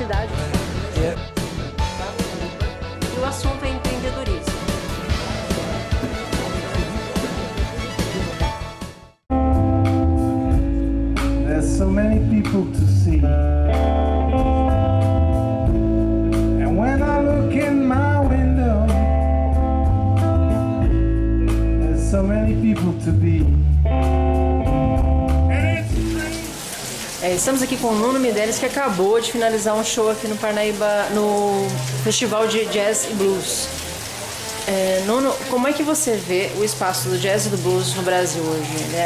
criatividade. E o assunto é empreendedorismo. There's so many people to see. And when I look in my window, there's so many people to be. Estamos aqui com o Nuno Mideles, que acabou de finalizar um show aqui no Parnaíba, no Festival de Jazz e Blues. Nuno, como é que você vê o espaço do jazz e do blues no Brasil hoje? Ele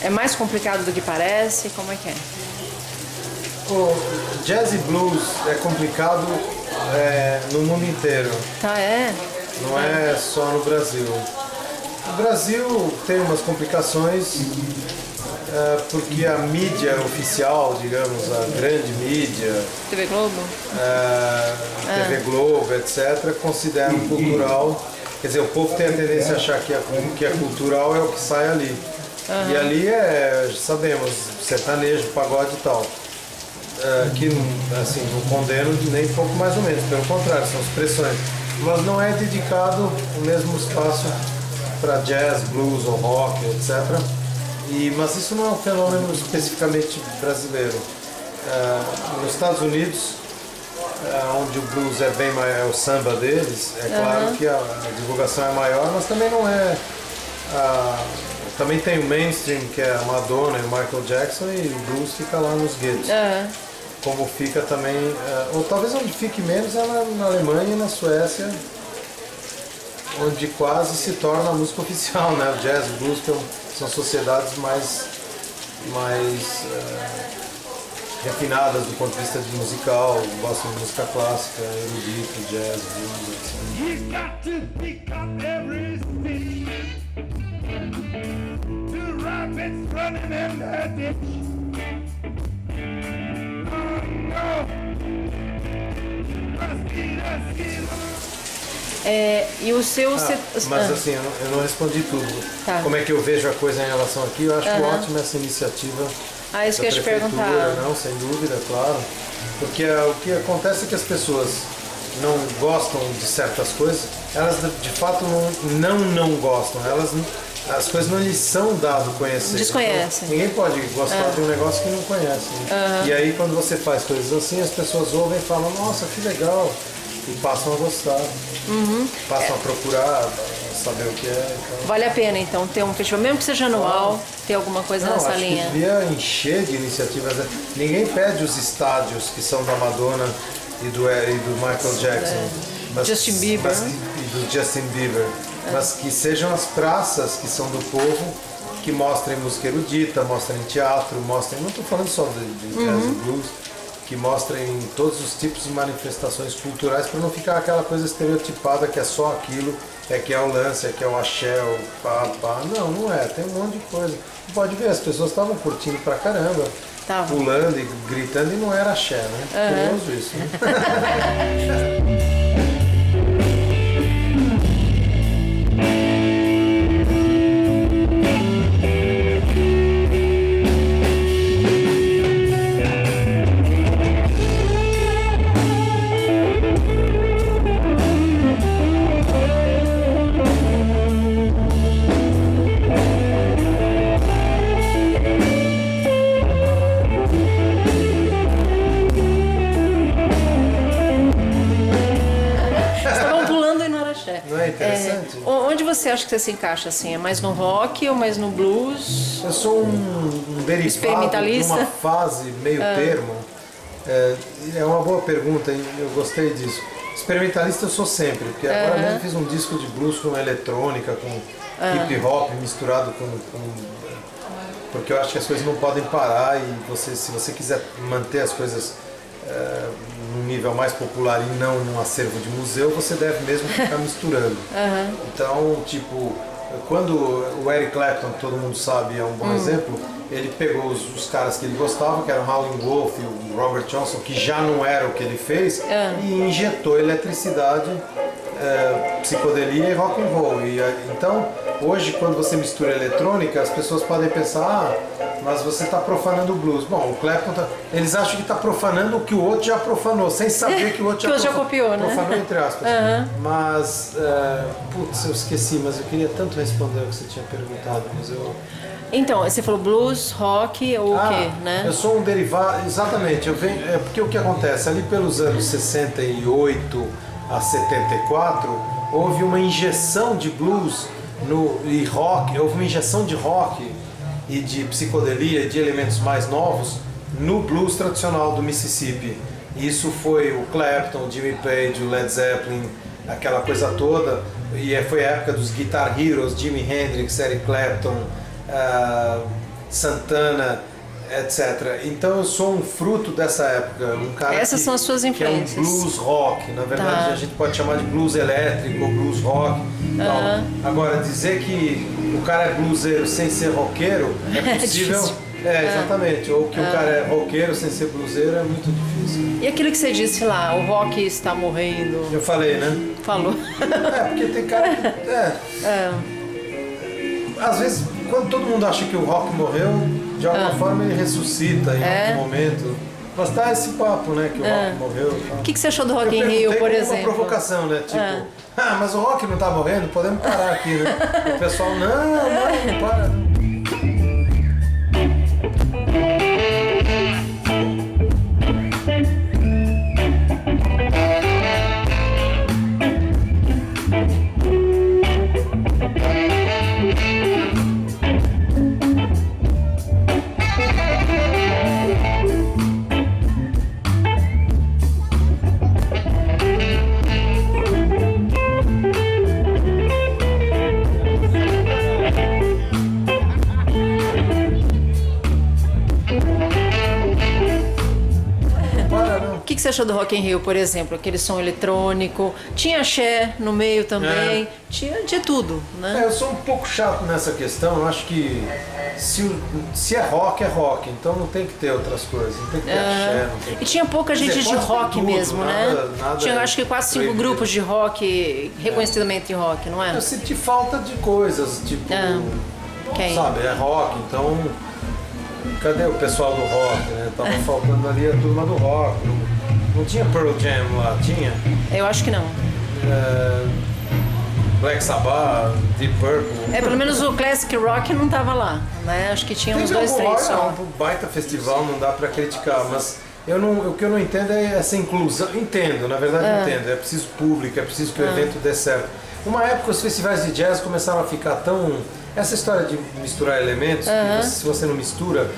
é mais complicado do que parece? Como é que é? O jazz e blues é complicado no mundo inteiro. Tá, é? Não é só no Brasil. O Brasil tem umas complicações porque a mídia oficial, digamos, a grande mídia, TV Globo? TV Globo, etc., considera cultural. Quer dizer, o povo tem a tendência a achar que é cultural é o que sai ali. E ali sabemos, sertanejo, pagode e tal. Que assim, não condeno nem pouco mais ou menos, pelo contrário, são expressões. Mas não é dedicado o mesmo espaço para jazz, blues ou rock, etc. Mas isso não é um fenômeno especificamente brasileiro. Nos Estados Unidos, onde o blues é bem maior, é o samba deles, é claro que a divulgação é maior, mas também não é... também tem o mainstream, que é a Madonna e o Michael Jackson, e o blues fica lá nos guetos. Como fica também, ou talvez onde fique menos é na Alemanha e na Suécia, onde quase se torna a música oficial, né? O jazz, o blues, são sociedades mais refinadas do ponto de vista de musical, gostam de música clássica, erudito, jazz, E o seu... mas assim, eu não respondi tudo. Tá. Como é que eu vejo a coisa em relação aqui? Eu acho ótima essa iniciativa. Isso que eu ia te perguntar. Não, sem dúvida, claro. Porque o que acontece é que as pessoas não gostam de certas coisas, elas de fato não gostam. As coisas não lhes são dado conhecer. Desconhecem. Então, ninguém pode gostar de um negócio que não conhece. Né? E aí quando você faz coisas assim, as pessoas ouvem e falam, nossa, que legal. E passam a gostar. Passam a procurar, saber o que é. Então... Vale a pena então ter um festival, mesmo que seja anual, ter alguma coisa nessa acho linha. Que devia encher de iniciativas. Ninguém pede os estádios que são da Madonna e do Michael Jackson. Justin Bieber. E do Justin Bieber. Mas que sejam as praças que são do povo, que mostrem música erudita, mostrem teatro, mostrem. Não estou falando só de jazz e blues, que mostrem todos os tipos de manifestações culturais, para não ficar aquela coisa estereotipada que é só aquilo, que é o lance, que é o axé, o pá. Não é, tem um monte de coisa. Pode ver, as pessoas estavam curtindo pra caramba, pulando e gritando, e não era axé, né? Curioso isso, né? Não é interessante? Onde você acha que você se encaixa assim? É mais no rock ou mais no blues? Eu sou um derivado de uma fase meio termo. É uma boa pergunta, eu gostei disso. Experimentalista eu sou sempre, porque agora mesmo fiz um disco de blues com eletrônica, com hip hop misturado com... Porque eu acho que as coisas não podem parar e se você quiser manter as coisas num nível mais popular e não num acervo de museu, você deve mesmo ficar misturando. Então, tipo, quando o Eric Clapton, que todo mundo sabe, é um bom exemplo, ele pegou os caras que ele gostava, que eram Howlin' Wolf e o Robert Johnson, que já não era o que ele fez, e injetou eletricidade, psicodelia e rock and roll. Então, hoje, quando você mistura eletrônica, as pessoas podem pensar, mas você está profanando o blues. Bom, o Clapton eles acham que está profanando o que o outro já profanou, sem saber que o outro já copiou, né? Profanou entre aspas. Mas, putz, eu esqueci, mas eu queria tanto responder o que você tinha perguntado, mas eu... Então, você falou blues, rock ou o quê, né? Eu sou um derivado, exatamente, porque o que acontece, ali pelos anos 68 a 74, houve uma injeção de blues e rock, houve uma injeção de rock e de psicodelia, de elementos mais novos, no blues tradicional do Mississippi. Isso foi o Clapton, Jimmy Page, o Led Zeppelin, aquela coisa toda, e foi a época dos Guitar Heroes, Jimi Hendrix, Eric Clapton, Santana, etc. Então eu sou um fruto dessa época, um cara Essas são as suas influências. Que é um blues rock, na verdade a gente pode chamar de blues elétrico ou blues rock. Agora, dizer que o cara é bluseiro sem ser roqueiro é possível. Exatamente. Ou que o cara é roqueiro sem ser bluseiro é muito difícil. E aquilo que você disse lá, o rock está morrendo? Eu falei, né? Falou. Porque tem cara que... Às vezes, quando todo mundo acha que o rock morreu, de alguma forma ele ressuscita em algum momento. Mas tá esse papo, né, que o rock morreu. O que você achou do Rock in Rio, por exemplo? Uma provocação, né? Tipo, mas o rock não tá morrendo? Podemos parar aqui, né? O pessoal, não para. O que você achou do Rock in Rio, por exemplo? Aquele som eletrônico, tinha axé no meio também, tinha de tudo, né? Eu sou um pouco chato nessa questão, eu acho que se é rock, então não tem que ter outras coisas, não tem que ter axé. E tinha pouca gente de rock tudo, mesmo, nada, né? Nada tinha acho que quase 5 grupos de rock, reconhecidamente rock, não é? Eu senti falta de coisas, tipo, sabe, é rock, então cadê o pessoal do rock, né? Tava faltando ali a turma do rock. Não tinha Pearl Jam lá, tinha? Eu acho que não. Black Sabbath, Deep Purple. Pelo menos o Classic Rock não tava lá, né? Acho que tinha uns 2, 3 só. É um baita festival, não dá pra criticar, mas o que eu não entendo é essa inclusão. Entendo, na verdade entendo. É preciso público, é preciso que o evento dê certo. Uma época os festivais de jazz começaram a ficar tão... Essa história de misturar elementos, que se você não mistura,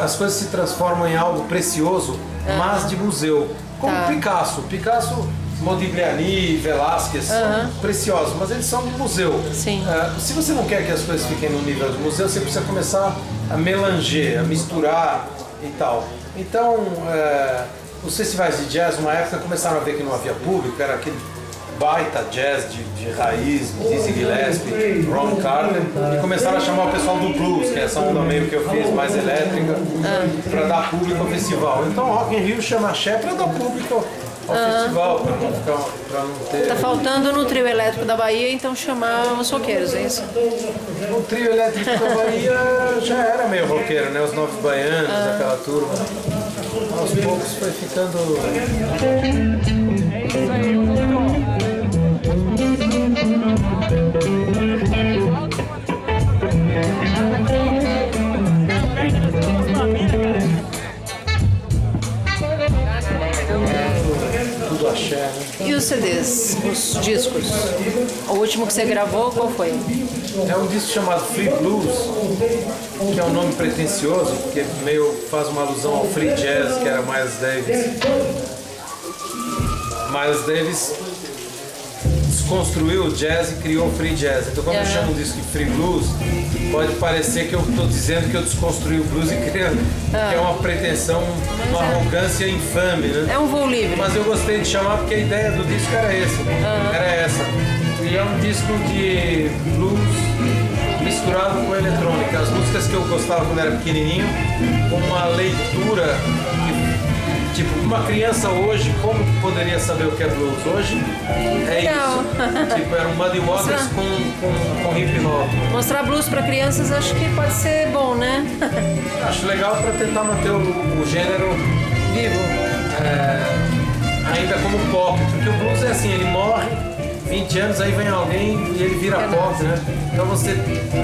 as coisas se transformam em algo precioso, mas de museu. Como Picasso. Picasso, Modigliani, Velázquez são preciosos, mas eles são de museu. Sim. Se você não quer que as coisas fiquem no nível de museu, você precisa começar a melanger, a misturar e tal. Então, os festivais de jazz, numa época, começaram a ver que não havia público, era aquele baita jazz de raiz, Dizzy Gillespie, Ron Carter, e começaram a chamar o pessoal do blues, que é essa onda meio que eu fiz, mais elétrica, para dar público ao festival. Então o Rock in Rio chama axé para dar público ao festival, para não ter... Tá faltando no trio elétrico da Bahia, então chamar os roqueiros, é isso? O trio elétrico da Bahia já era meio roqueiro, né? Os Novos Baianos, aquela turma. Aos poucos foi ficando... É isso aí, doutor. Tudo axé, né? E os CDs, os discos? O último que você gravou, qual foi? É um disco chamado Free Blues, que é um nome pretensioso, porque meio faz uma alusão ao free jazz, que era Miles Davis. Miles Davis desconstruiu o jazz e criou o free jazz. Então quando eu chamo um disco de Free Blues, pode parecer que eu estou dizendo que eu desconstruí o blues e criei, que é uma pretensão, uma arrogância infame, né? É um voo livre. Mas eu gostei de chamar porque a ideia do disco era essa. E é um disco de blues misturado com eletrônica. As músicas que eu gostava quando era pequenininho, com uma leitura tipo uma criança hoje, como poderia saber o que é blues? Hoje é Legal. isso. Tipo, era um Muddy Waters com hip hop. Mostrar blues para crianças acho que pode ser bom, né? Acho legal para tentar manter o gênero Vivo. Ainda como pop, porque o blues é assim, ele morre 20 anos, aí vem alguém e ele vira pop, né? Então você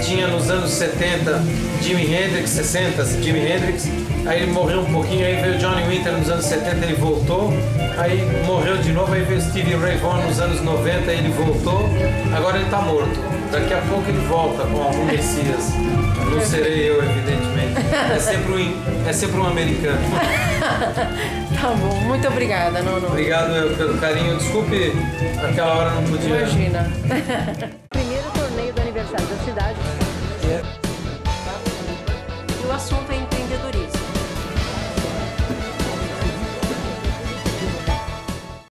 tinha nos anos 70 Jimi Hendrix, 60 Jimi Hendrix, aí ele morreu um pouquinho, aí veio Johnny Winter nos anos 70, ele voltou, aí morreu de novo, aí veio Stevie Ray Vaughan nos anos 90, ele voltou, agora ele tá morto. Daqui a pouco ele volta com algum Messias. Não serei eu, evidentemente. É sempre um americano. Tá bom, muito obrigada, Nono. Obrigado pelo carinho. Desculpe, naquela hora não podia. Imagina. Primeiro torneio do aniversário da cidade.